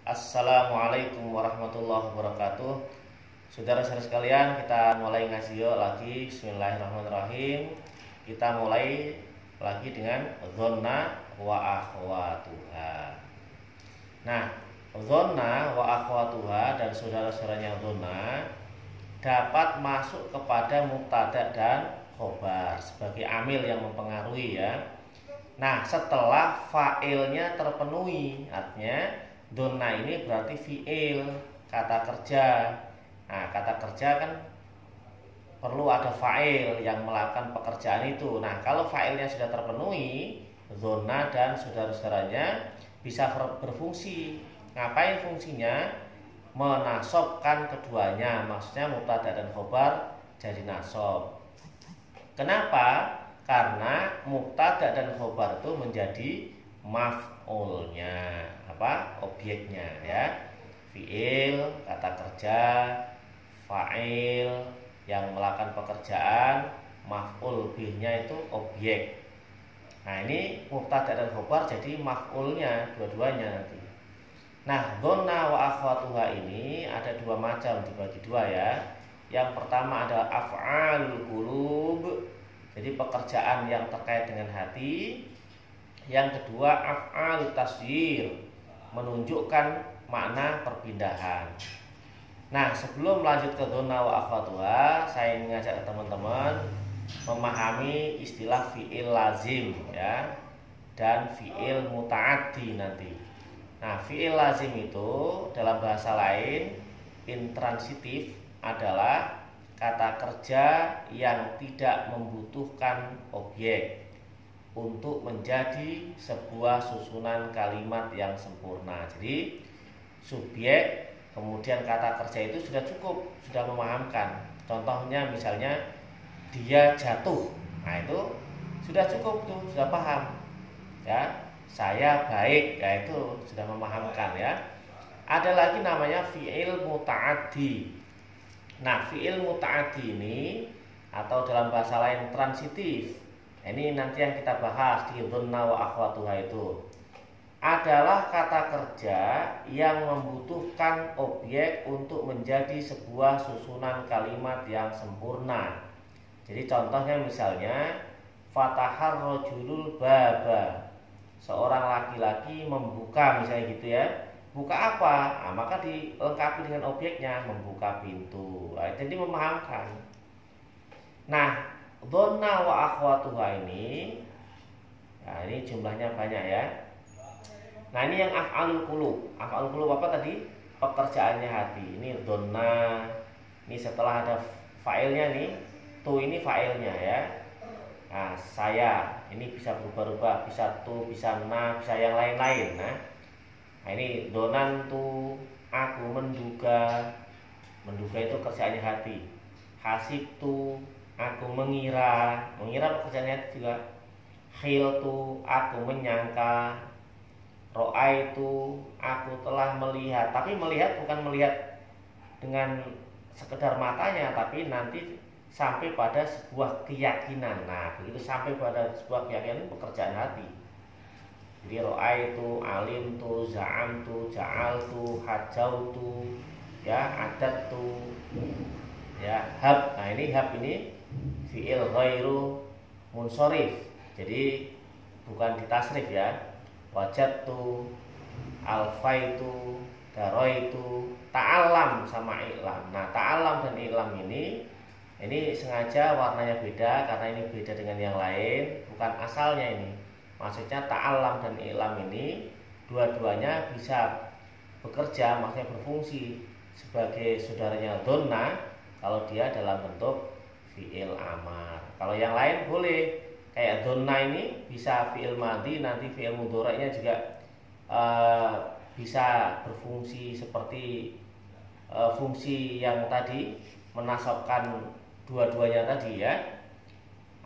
Assalamualaikum warahmatullahi wabarakatuh. Saudara-saudara sekalian, kita mulai ngaji yuk lagi. Bismillahirrahmanirrahim. Kita mulai lagi dengan dzonna wa akhwatuha. Nah, dzonna wa akhwatuha dan saudara-saudaranya dzonna dapat masuk kepada mubtada dan khobar sebagai amil yang mempengaruhi ya. Nah, setelah fa'ilnya terpenuhi, artinya dzonna ini berarti fi'il, kata kerja. Nah, kata kerja kan perlu ada fa'il yang melakukan pekerjaan itu. Nah, kalau fa'ilnya sudah terpenuhi, dzonna dan saudara-saudaranya bisa berfungsi. Ngapain fungsinya? Menasobkan keduanya, maksudnya mubtada dan khobar jadi nasob. Kenapa? Karena mubtada dan khobar itu menjadi maf'ulnya, objeknya ya. Fi'il, kata kerja, fa'il yang melakukan pekerjaan, maf'ul bihnya itu objek. Nah, ini mubtada dan khobar jadi maf'ulnya dua-duanya nanti. Nah, dzonna wa akhwatuha ini ada dua macam, dibagi dua ya. Yang pertama adalah af'alul qulub, jadi pekerjaan yang terkait dengan hati. Yang kedua af'al tasyir, menunjukkan makna perpindahan. Nah, sebelum lanjut ke dzonna wa akhwatuha, saya ingin mengajak teman-teman memahami istilah fi'il lazim ya dan fi'il muta'addi nanti. Nah, fi'il lazim itu dalam bahasa lain intransitif adalah kata kerja yang tidak membutuhkan objek untuk menjadi sebuah susunan kalimat yang sempurna. Jadi subjek kemudian kata kerja itu sudah cukup, sudah memahamkan. Contohnya misalnya dia jatuh. Nah, itu sudah cukup tuh, sudah paham. Ya, saya baik, ya itu sudah memahamkan ya. Ada lagi namanya fi'il muta'addi. Nah, fi'il muta'addi ini atau dalam bahasa lain transitif. Ini nanti yang kita bahas di dzonna wa akhwatuha itu. Adalah kata kerja yang membutuhkan objek untuk menjadi sebuah susunan kalimat yang sempurna. Jadi contohnya misalnya fatahar rajulul baba. Seorang laki-laki membuka misalnya gitu ya. Buka apa? Nah, maka dilengkapi dengan objeknya, membuka pintu. Nah, jadi memahamkan. Nah, dzonna wa akhwatuha ini, nah ini jumlahnya banyak ya. Nah, ini yang af'alul qulub. Af'alul qulub apa tadi? Pekerjaannya hati. Ini dzonna. Ini setelah ada fa'ilnya nih. Tu ini fa'ilnya ya. Nah, saya ini bisa berubah-ubah, bisa tu, bisa na, bisa yang lain-lain. Nah, ini donantu, aku menduga. Menduga itu kerjaannya hati. Hasibtu, aku mengira. Mengira pekerjaannya hati juga. Khiltu, aku menyangka. Ro'aitu, aku telah melihat. Tapi melihat bukan melihat dengan sekedar matanya, tapi nanti sampai pada sebuah keyakinan. Nah, begitu sampai pada sebuah keyakinan, pekerjaan hati. Jadi ro'aitu, alimtu, za'amtu, ja'altu, hajautu, ya, adattu, ya, hab. Nah, ini hab ini fi'il ghairu munsorif. Jadi bukan ditasrif ya. Wajadtu, alfaitu, daroitu, ta'alam sama i'lam. Nah, ta'alam dan i'lam ini sengaja warnanya beda karena ini beda dengan yang lain, bukan asalnya ini. Maksudnya ta'alam dan i'lam ini dua-duanya bisa bekerja, maksudnya berfungsi sebagai saudaranya dzonna kalau dia dalam bentuk fi'il amar. Kalau yang lain boleh, kayak dzonna ini bisa fi'il madhi, nanti fi'il mudhari'nya juga bisa berfungsi seperti fungsi yang tadi, menasabkan dua-duanya tadi ya.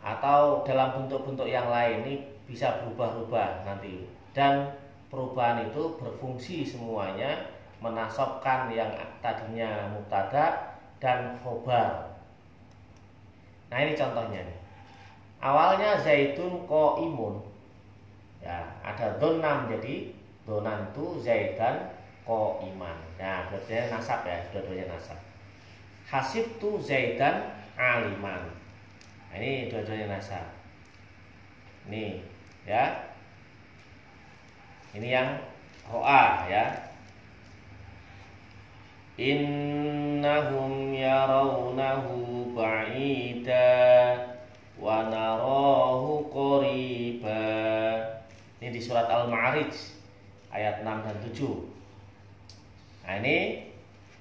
Atau dalam bentuk-bentuk yang lain ini bisa berubah-ubah nanti. Dan perubahan itu berfungsi semuanya menasabkan yang tadinya mubtada dan khobar. Nah, ini contohnya nih. Awalnya zaitun qaimun. Ya, ada dzonna menjadi dzonantu zaidan iman. Nah, dua-duanya nasab ya, dua-duanya nasab. Hasibtu Zaidan aliman. Nah, ini dua-duanya nasab. Ini ya. Ini yang ro'a ya. Innahum yarawnahu ba'ida wa narahu qariba. Ini di surat Al-Ma'arij ayat 6 dan 7. Nah, ini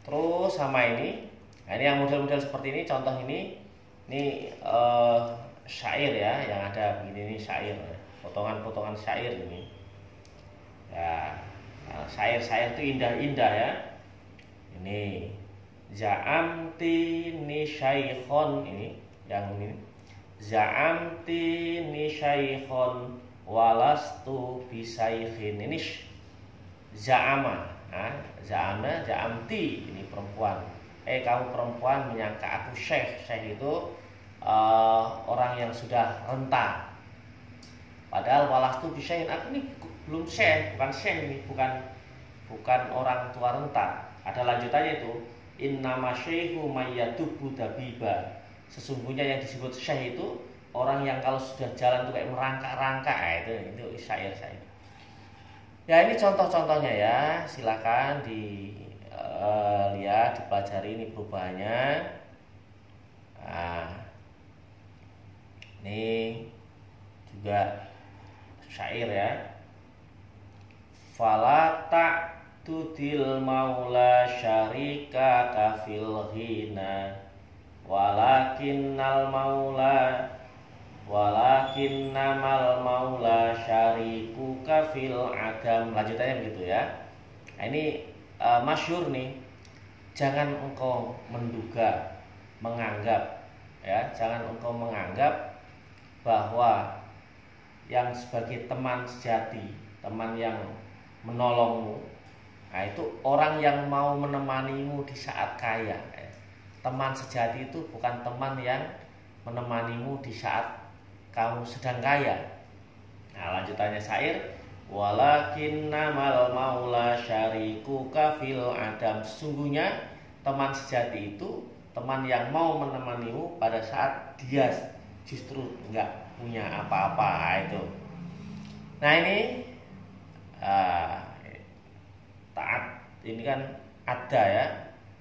terus sama ini. Nah, ini yang model-model seperti ini, contoh ini syair ya, yang ada begini ini syair, potongan-potongan syair ini. Ya, syair-syair itu indah-indah ya. Ini Za'amti ni syaikhon, ini yang ini. Za'amti ni syaikhon walastu bisaikhin. Ini za'ama. Za'ama, za'amti, ini perempuan. Kamu perempuan menyangka aku syekh. Syekh itu orang yang sudah renta. Padahal walastu bisaikhin, aku ini belum syekh, bukan syekh ini, bukan orang tua renta. Ada lanjutannya itu, innama syekhu mayyatubu dabiba. Sesungguhnya yang disebut syekh itu orang yang kalau sudah jalan tuh kayak merangkak-rangkak. Itu syair-syair. Ya, ini contoh-contohnya ya. Silakan dilihat, dipelajari ini perubahannya. Nah, ini juga syair ya. Fala ta'tudil maula syarika kafil hina walakinnamal maula syariku kafil adam. Lanjutannya begitu ya. Nah, ini masyhur nih. Jangan engkau menduga, menganggap ya, jangan engkau menganggap bahwa yang sebagai teman sejati, teman yang menolongmu, nah itu orang yang mau menemanimu di saat kaya. Teman sejati itu bukan teman yang menemanimu di saat kamu sedang kaya. Nah, lanjutannya syair, walakinnamal maula syarikuka fil adam. Sesungguhnya teman sejati itu teman yang mau menemanimu pada saat dia justru enggak punya apa-apa. Itu. Nah, ini taat, ini kan ada ya.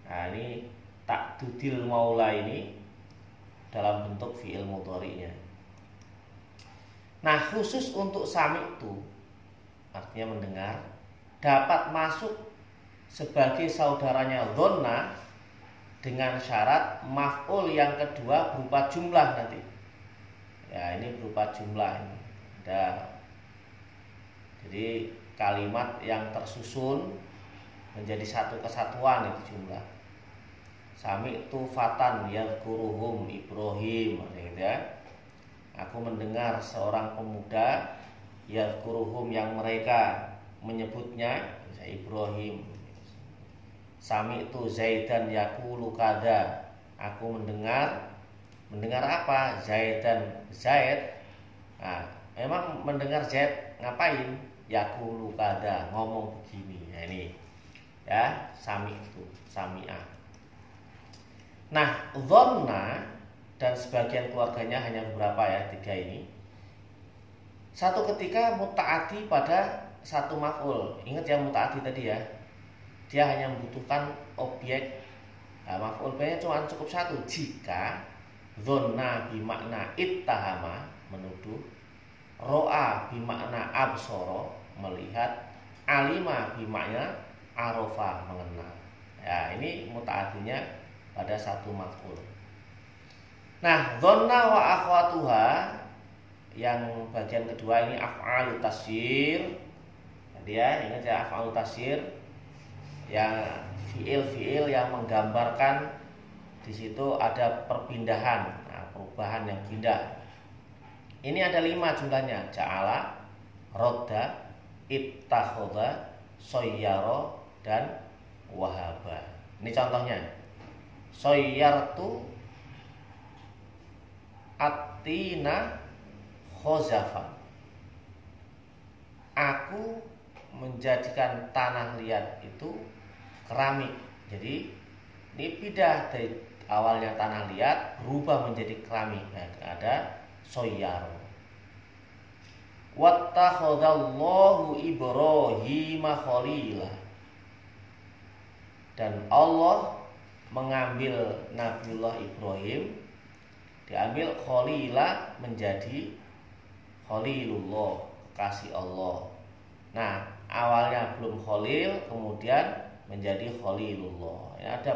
Nah, ini ta'dudil maula ini dalam bentuk fi'il mudhari'nya. Nah, khusus untuk sami itu artinya mendengar, dapat masuk sebagai saudaranya dhonna dengan syarat maf'ul yang kedua berupa jumlah nanti. Ya, ini berupa jumlah ini. Jadi kalimat yang tersusun menjadi satu kesatuan itu jumlah. Sami itu fatan yadhkuruhum Ibrahim, gitu ya. Aku mendengar seorang pemuda yadhkuruhum yang mereka menyebutnya Ibrahim. Sami itu Zaidan yaqulu kada. Aku mendengar apa? Zaid. Nah, memang mendengar Zaid ngapain? Yaqulu kada, ngomong begini. Nah, ini ya, sami itu, sami'ah. Nah, dhonna dan sebagian keluarganya hanya beberapa ya, 3 ini. Satu ketika muta'ati pada satu maf'ul. Ingat yang muta'ati tadi ya. Dia hanya membutuhkan objek. Nah, maf'ul B-nya cuma cukup satu. Jika dhonna bimakna ittahama, menuduh, ro'a bimakna absoro, melihat, alima bimakna arofa, mengenal. Ya, ini muta'atinya pada satu maf'ul. Nah, dhonna wa akhwatuha yang bagian kedua ini af'alu tasyir. Jadi ya, ingat ya, af'alu tasyir yang fiil-fiil yang menggambarkan di situ ada perpindahan, perubahan yang pindah. Ini ada 5 jumlahnya: ja'ala, rodda, ittakhadha, soyyara, dan wahaba. Ini contohnya. Soyyartu atina khozafa. Aku menjadikan tanah liat itu keramik. Jadi ini pindah dari awalnya tanah liat berubah menjadi keramik. Nah, ada soyar. Wattakhadallahu Ibrahima khalila. Dan Allah mengambil Nabiullah Ibrahim, diambil khalila menjadi khalilullah, kekasih Allah. Nah, awalnya belum khalil, kemudian menjadi khalilullah. Ini ada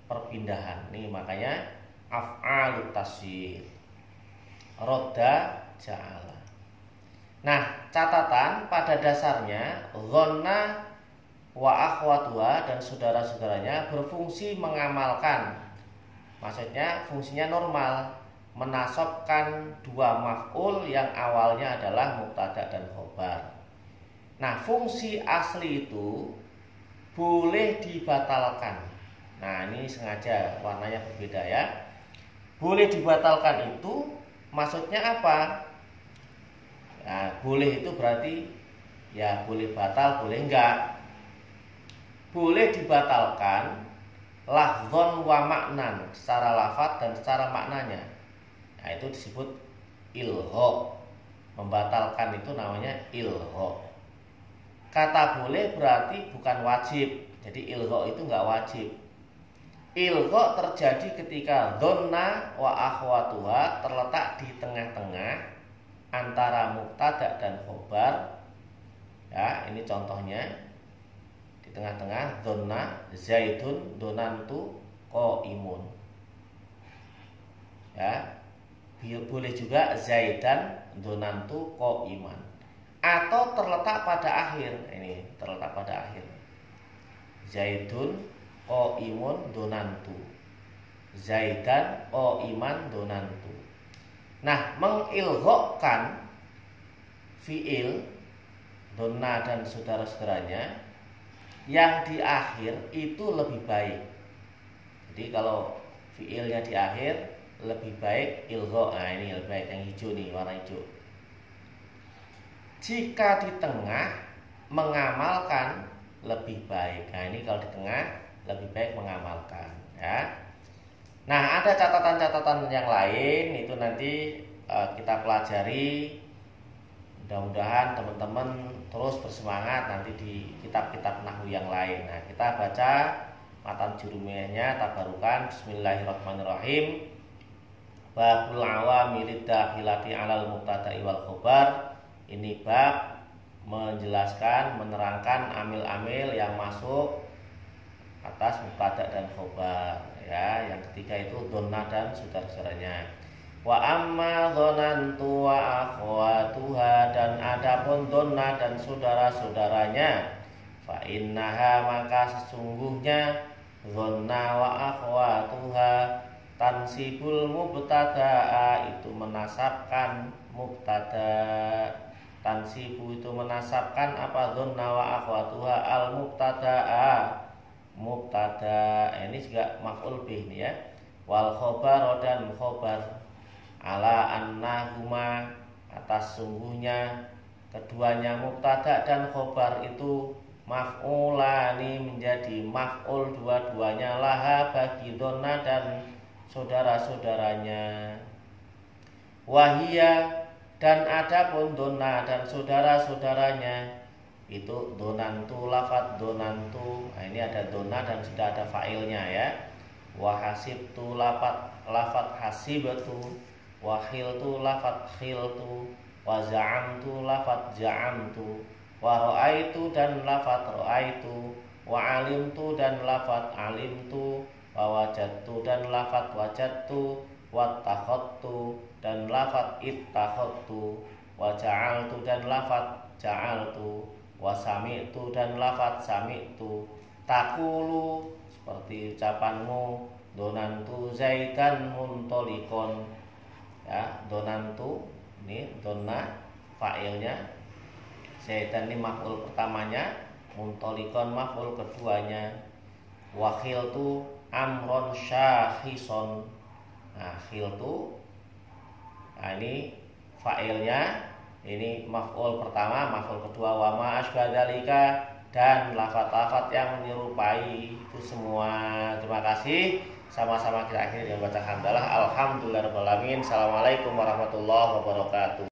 perpindahan. Nih makanya af'alut tasydid. Rodda ja'ala. Nah, catatan pada dasarnya dhanna wa akhwatuha dan saudara-saudaranya berfungsi mengamalkan. Maksudnya fungsinya normal, menasabkan dua maf'ul yang awalnya adalah mubtada dan khobar. Nah, fungsi asli itu boleh dibatalkan. Nah, ini sengaja warnanya berbeda ya. Boleh dibatalkan itu maksudnya apa? Nah, boleh itu berarti ya boleh batal, boleh enggak. Boleh dibatalkan lafzon wa maknan, secara lafaz dan secara maknanya. Nah, itu disebut ilgha. Membatalkan itu namanya ilgha. Kata boleh berarti bukan wajib. Jadi ilgha itu enggak wajib. Ilgha terjadi ketika dhanna wa akhwatuha terletak di tengah-tengah antara mubtada dan khobar. Ya, ini contohnya. Di tengah-tengah dhanna zaidun donantu qaimun. Ya. Boleh juga zaidan donantu qaiman. Atau terletak pada akhir. Ini terletak pada akhir. Zaidun qaimun donantu. Zaidan qaiman donantu. Nah, mengilghokkan fiil donna dan saudara-saudaranya yang di akhir itu lebih baik. Jadi kalau fiilnya di akhir lebih baik ilgha. Nah, ini lebih baik yang hijau nih, warna hijau. Jika di tengah mengamalkan lebih baik. Nah, ini kalau di tengah lebih baik mengamalkan ya. Nah, ada catatan-catatan yang lain itu nanti kita pelajari. Mudah-mudahan teman-teman terus bersemangat nanti di kitab-kitab nahwu yang lain. Nah, kita baca matan jurumiyahnya tabarukan. Bismillahirrahmanirrahim. Babul awamilid dakhilati 'alal mubtada'i wal khobar. Ini bab menjelaskan, menerangkan amil-amil yang masuk atas mubtada dan khobar. Ya, yang ketiga itu dhanna dan saudara-saudaranya. Wa amma dhanantu wa akhwatuha, dan adapun dhanna dan saudara-saudaranya, fa innaha, maka sesungguhnya dhanna wa akhwatuha tansibul mubtada'a, itu menasabkan mubtada. Tansibu itu menasabkan apa? Dhanna wa akhwatuha al mubtada'a, mubtada. Ini juga maf'ul bih nih ya. Wal khobar dan khobar ala annahuma, atas sungguhnya keduanya mubtada dan khobar itu maf'ulani, menjadi maf'ul dua-duanya, laha bagi dhanna dan saudara-saudaranya. Wahia, dan adapun dhanna dan saudara-saudaranya itu donantu, lafat donantu. Nah, ini ada donna dan sudah ada fa'ilnya ya. Wa hasibtu, lafat hasibatu. Wa khiltu, lafat khiltu. Wa za'amtu, lafat za'amtu. Wa ra'aitu, dan lafat ra'aitu. Wa alimtu, dan lafat alimtu. Wa wajadtu, dan lafat wajadtu. Wa takhadtu, dan lafat ittakhadtu. Wa ja'altu, dan lafat ja'altu. Wa sami'tu, dan lafat sami'tu. Takulu, seperti ucapanmu, donantu zaidan muntolikon. Ya, donantu ini donna fa'ilnya, zaidan ini maf'ul pertamanya, muntolikon maf'ul keduanya. Wa khiltu amron syahison. Nah, khiltu, nah ini fa'ilnya, Ini maf'ul pertama, maf'ul kedua, wa ma asbadalika, dan lafaz-lafaz yang menyerupai itu semua. Terima kasih. Sama-sama kita akhiri dengan baca hamdalah. Alhamdulillahirabbil alamin. Assalamualaikum warahmatullahi wabarakatuh.